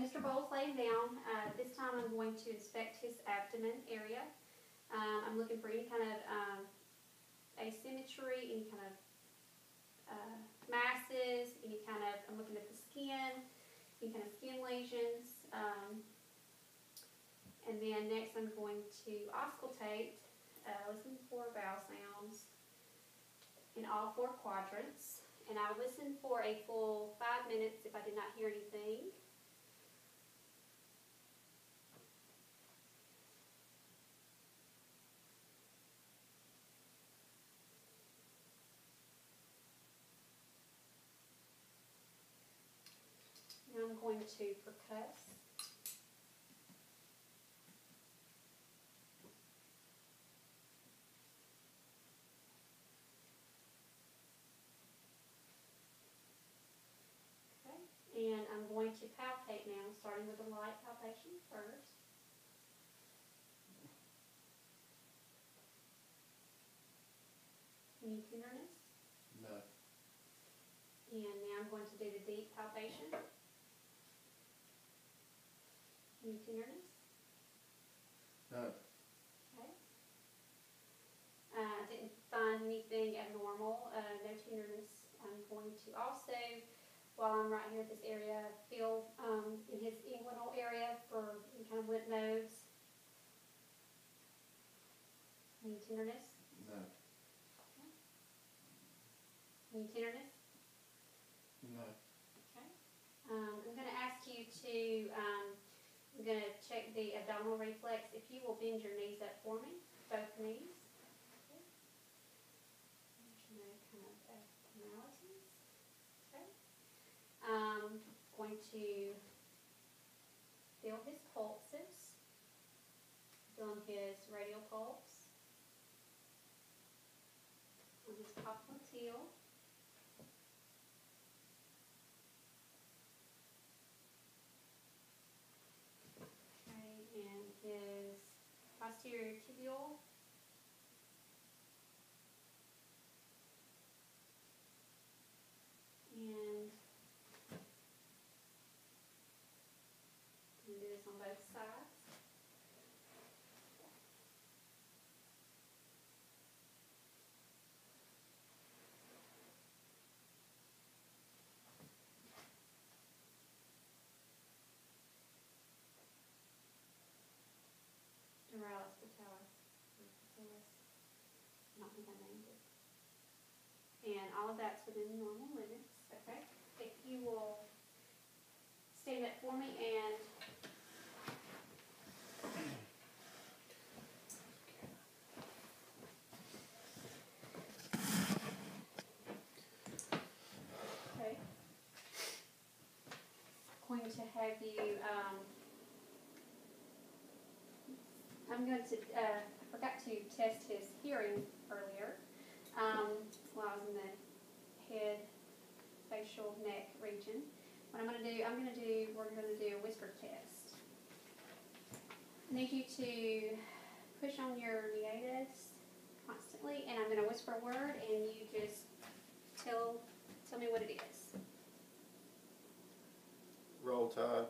Mr. Bowles laying down. This time I'm going to inspect his abdomen area. I'm looking for any kind of asymmetry, any kind of masses, I'm looking at the skin, any kind of skin lesions. And then next I'm going to auscultate, listen for vowel sounds in all 4 quadrants. And I'll listen for a full 5 minutes if I did not hear anything. Now I'm going to percuss. And I'm going to palpate now, starting with a light palpation first. Any tenderness? No. And now I'm going to do the deep palpation. Any tenderness? No. Okay. I didn't find anything abnormal, no tenderness. I'm going to also, while I'm right here at this area, feel in his inguinal area for any kind of lymph nodes. Any tenderness? No. Okay. Any tenderness? No. Okay. I'm going to ask you to, I'm going to check the abdominal reflex. If you will bend your knees up for me, both knees. Okay. There's no kind of abnormalities. Okay. Going to feel his pulses, feeling his radial pulse, on his popliteal, okay, and his posterior tibial, and do this on both sides. Duralis patellis, I don't think I named it. And all of that's within normal limits, okay? If you will stand up for me and okay. Going to have you, I'm going to, I forgot to test his hearing earlier, while I was in the head, facial, neck region. What we're going to do a whisper test. I need you to push on your meatus constantly, and I'm going to whisper a word, and you just tell me what it is. Roll Tide.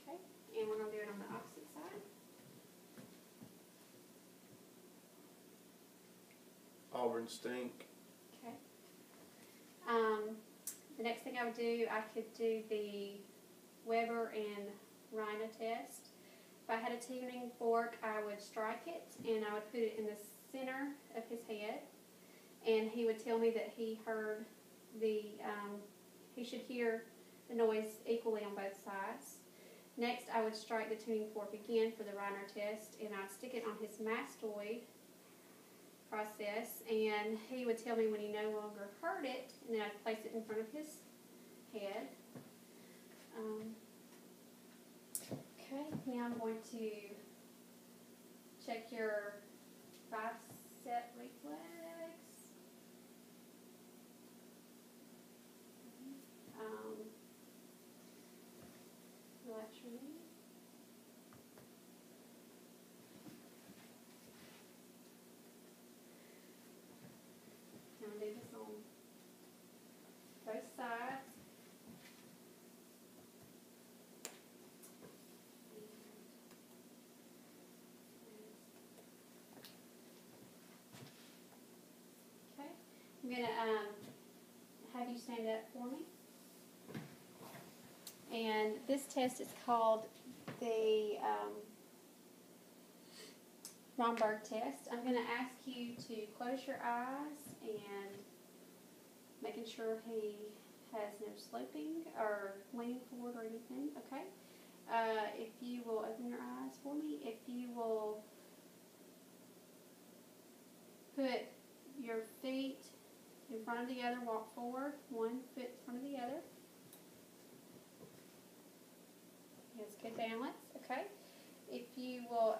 Okay, and we're going to do it on the opposite side. Auburn Stink. Okay. The next thing I would do, I could do the Weber and Rhina test. If I had a tuning fork, I would strike it, and I would put it in the center of his head, and he would tell me that he heard he should hear the noise equally on both sides. Next, I would strike the tuning fork again for the Reiner test, and I'd stick it on his mastoid process, and he would tell me when he no longer heard it, and then I'd place it in front of his head. Okay, now I'm going to check your bicep reflex. Relax your knee. Now do this on both sides. going to have you stand up for me. And this test is called the Romberg test. I'm going to ask you to close your eyes and making sure he has no sloping or leaning forward or anything, okay? If you will open your eyes for me, if you will put your feet in front of the other, walk forward, one foot in front of the other. He has good balance, okay? If you will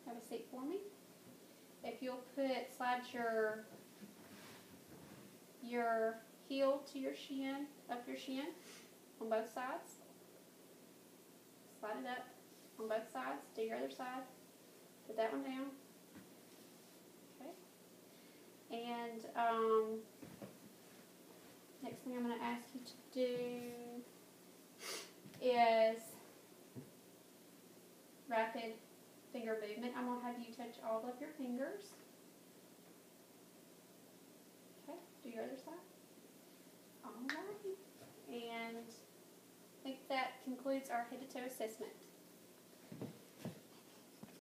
have a seat for me. If you'll slide your heel to your shin, up your shin on both sides. Slide it up on both sides. Do your other side. Put that one down. Okay. And next thing I'm going to ask you to do is rapid finger movement. I'm going to have you touch all of your fingers. Okay, do your other side. All right. And I think that concludes our head to toe assessment.